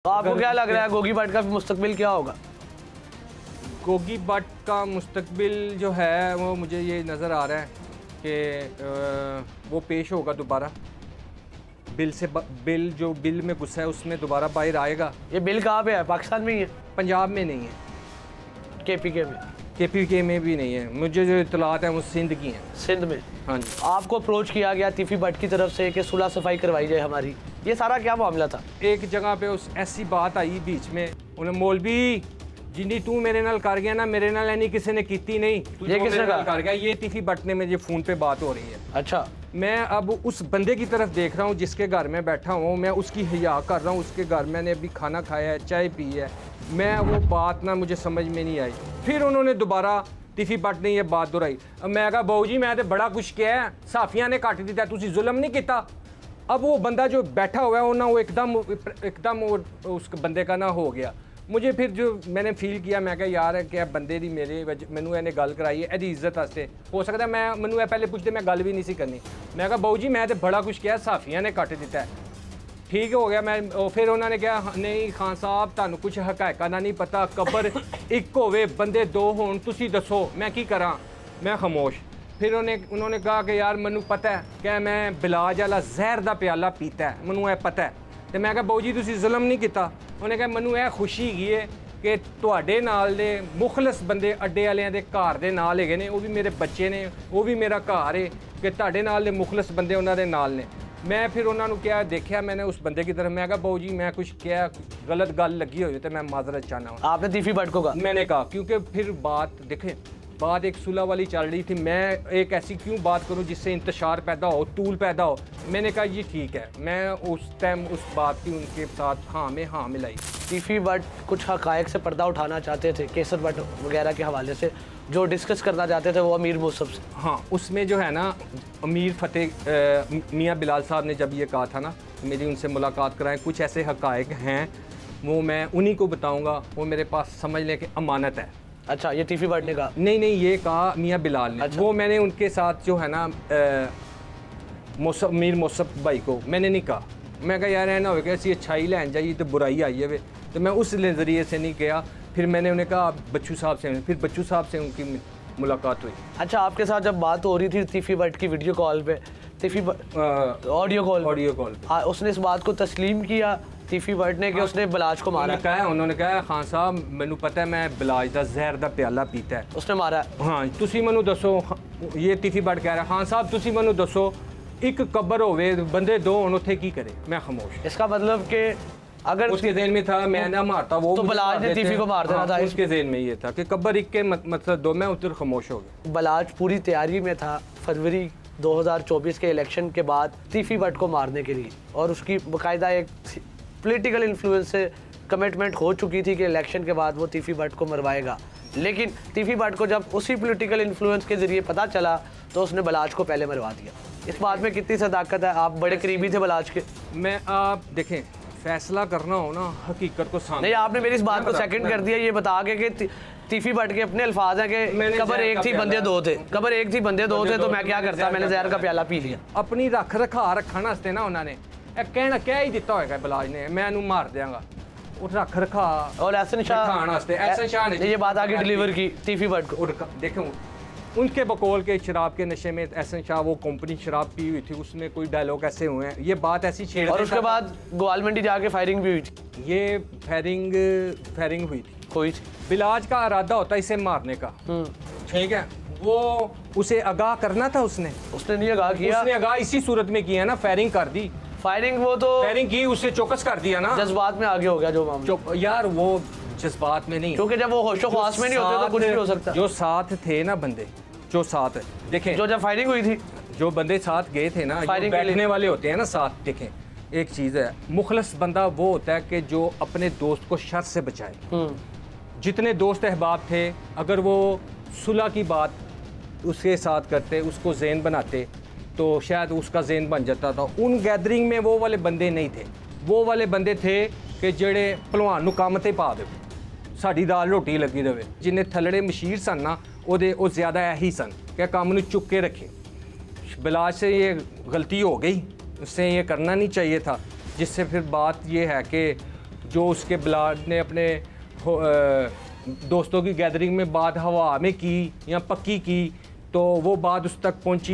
तो आपको क्या लग रहा है गोगी भट्ट का मुस्तकबिल क्या होगा? गोगी भट्ट का मुस्तकबिल जो है वो मुझे ये नज़र आ रहा है कि वो पेश होगा दोबारा बिल जो बिल में गुस्सा है उसमें दोबारा बाहर आएगा। ये बिल कहाँ पे है? पाकिस्तान में ही है? पंजाब में नहीं है, केपीके में भी नहीं है। मुझे जो इतलात है वो सिंध की हैं। सिंध में? हाँ जी। आपको अप्रोच किया गया तीफी भट्ट की तरफ से कि सुलह सफाई करवाई जाए हमारी, ये सारा क्या मामला था? एक जगह पे उस ऐसी बात आई बीच में, उन्हें मौलवी जिन्नी तू मेरे नाल कर गया ना, मेरे नाल यानी किसी ने कीती नहीं, ये किसने कर गया, ये तीफी भट्ट ने मुझे फ़ोन पे बात हो रही है। अच्छा। मैं अब उस बंदे की तरफ देख रहा हूँ जिसके घर में बैठा हूँ, मैं उसकी हिया कर रहा हूँ। उसके घर मैंने अभी खाना खाया है, चाय पी है, मैं वो बात ना मुझे समझ में नहीं आई। फिर उन्होंने दोबारा तीफी भट्ट ने ये बात दोहराई। अब मैं कहा बहू जी मैं तो बड़ा कुछ किया है, साफिया ने कट दिता, तुसी जुल्म नहीं किया। अब वो बंदा जो बैठा हुआ है ना वो एकदम उस बंदे का ना हो गया। मुझे फिर जो मैंने फील किया, मैं कहा यार क्या बंदे दी मेरे मैनू इन्हें गल कराई है एदी इज्जत वास्ते, हो सकता है मैं मैनू पहले पुछते मैं गल भी नहीं सी करनी। मैं कहा बहू जी मैं तो बड़ा कुछ किया, साफिया ने कट दिता है, ठीक हो गया। मैं फिर उन्होंने कहा नहीं खान साहब तुहानू कुछ हकायका का नहीं पता, कबर एक होवे बंदे दो होण, तुसी दसो मैं की करा। मैं खामोश। फिर उन्होंने कहा कि यार मैनू पता है कि मैं बिलाज वाला जहर का प्याला पीता है, मैनू पता है। तो मैं कहा बहू जी तुसी जुल्म नहीं किया। उन्हें कहा मैनू खुशी हैगी है कि तुहाडे नाल दे मुखलस बंदे अड्डे वालियां दे घर दे नाल हैगे ने, वो भी मेरे बच्चे ने, वो भी मेरा घर है कि तुहाडे नाल दे मुखलस बंदे उन्हां दे नाल ने। मैं फिर उन्होंने क्या देखा, मैंने उस बंदे की तरफ, मैं कहा बहू जी मैं कुछ क्या गलत गल लगी हुई तो मैं माजरत चाहना हूँ। आपने तीफी भट्ट को कहा? मैंने कहा क्योंकि फिर बात देखें, बात एक सुलह वाली चल रही थी, मैं एक ऐसी क्यों बात करूं जिससे इंतशार पैदा हो, तूल पैदा हो। मैंने कहा ये ठीक है, मैं उस टाइम उस बात की उनके साथ हाँ मिलाई। तीफी भट्ट कुछ हकायक से पर्दा उठाना चाहते थे, केसर भट्ट वगैरह के हवाले से जो डिस्कस करना चाहते थे वो अमीर मुसब से। हाँ, उसमें जो है ना अमीर फतेह मियाँ बिलाल साहब ने जब ये कहा था ना मेरी उनसे मुलाकात कराएं, कुछ ऐसे हकायक हैं वो मैं उन्हीं को बताऊँगा, वो मेरे पास समझ लें कि अमानत है। अच्छा, ये तीफी भट्ट ने कहा? नहीं ये कहा मियाँ बिलाल ने। अच्छा। वो मैंने उनके साथ जो है ना मीर मौसफ भाई को मैंने नहीं कहा। मैं कहा यार है ना हो गया ऐसी अच्छाई लैन जाइए तो बुराई आई है वे, तो मैं उस नज़रिए से नहीं किया। फिर मैंने उन्हें कहा बच्चू साहब से, फिर बच्चू साहब से उनकी मुलाकात हुई। अच्छा, आपके साथ जब बात हो रही थी तीफी भट्ट की वीडियो कॉल पे, ऑडियो कॉल, हाँ, उसने इस बात को तस्लीम किया तीफी भट्ट ने कि उसने बिलाज को मारा? उन्होंने कहा खान साहब मैनू पता है मैं बिलाज का जहर का प्याला पीता है, उसने मारा। हाँ, तुसी मैनू दसो, ये तीफी भट्ट कह रहा खान साहब तुसी मैनू दसो एक कबर होवे बंदे दो होण उत्थे की करे। मैं खामोश। इसका मतलब कि अगर उसके ज़हन में था मैं ना मारता वो तो बिलाज ने तीफी को मार देना था। उसके ज़हन में ये था कि कबर एक के मतलब दो, मैं उधर खामोश हो गया। बिलाज पूरी तैयारी में था फरवरी 2024 के इलेक्शन के बाद तीफी भट्ट को मारने के लिए, और उसकी बाकायदा एक पॉलिटिकल इन्फ्लुएंस से कमिटमेंट हो चुकी थी कि इलेक्शन के बाद वो तीफी भट्ट को मरवाएगा। लेकिन तीफी भट्ट को जब उसी पॉलिटिकल इन्फ्लुएंस के ज़रिए पता चला तो उसने बिलाज को पहले मरवा दिया। इस बात में कितनी सदाकत है? आप बड़े करीबी थे बिलाज के। मैं आप देखें फैसला करना हो ना हकीकत को सामने। नहीं, आपने मेरी इस बात को सेकंड कर दिया ये बता के कि तीफी भट्ट के अपने अल्फाज हैं कि कबर एक थी बंदे दो थे, कबर एक थी बंदे दो थे, तो मैं क्या करता, मैंने जहर का प्याला पी लिया। अपनी रख रखाण वास्ते ना उन्होंने कहना कह ही दिता होगा बिलाज ने मैं इनू मार देंगा, रख रखा। और एहसन शाह ने ये बात आगे डिलीवर की तीफी भट्ट को। देखो उनके बकौल के शराब के नशे में एहसन शाह वो कंपनी शराब पी हुई थी, उसमें कोई डायलॉग ऐसे हुए हैं, ये बात ऐसी छेड़। और उसके बाद ग्वाल मंडी जाके फायरिंग भी हुई थी। ये फायरिंग हुई थी। बिलाज का इरादा होता है इसे मारने का, ठीक है, वो उसे आगाह करना था, उसने नहीं आगाह किया। उसने आगाह इसी सूरत में किया ना, फायरिंग कर दी। वो तो फायरिंग की, उससे चौकस कर दिया ना, जज्बात में आगे हो गया जो मामला। यार वो जज्बात में नहीं, क्योंकि जब वो होशो ख्वास में नहीं होते तो कुछ भी हो सकता। जो साथ थे ना बंदे, जो साथ देखें, जो जब फायरिंग हुई थी, जो बंदे साथ गए थे ना, बैठने वाले होते हैं ना साथ। देखें एक चीज़ है, मुखलस बंदा वो होता है कि जो अपने दोस्त को शर से बचाए। जितने दोस्त अहबाब थे, अगर वो सुलह की बात उसके साथ करते, उसको ज़ेन बनाते, तो शायद उसका ज़ेन बन जाता था। उन गैदरिंग में वो वाले बंदे नहीं थे। वो वाले बंदे थे कि जेड़े भलवान नूं काम ते पा दे, साड़ी दाल रोटी लगी रहे। जिन्हें थल्लड़े मशीर सन ना वो ज़्यादा यही सन कि काम नूं चुक के रखे। बिलाज से ये गलती हो गई, उससे ये करना नहीं चाहिए था, जिससे फिर बात ये है कि जो उसके ब्लाड ने अपने दोस्तों की गैदरिंग में बात हवा में की या पक्की की, तो वो बात उस तक पहुंची।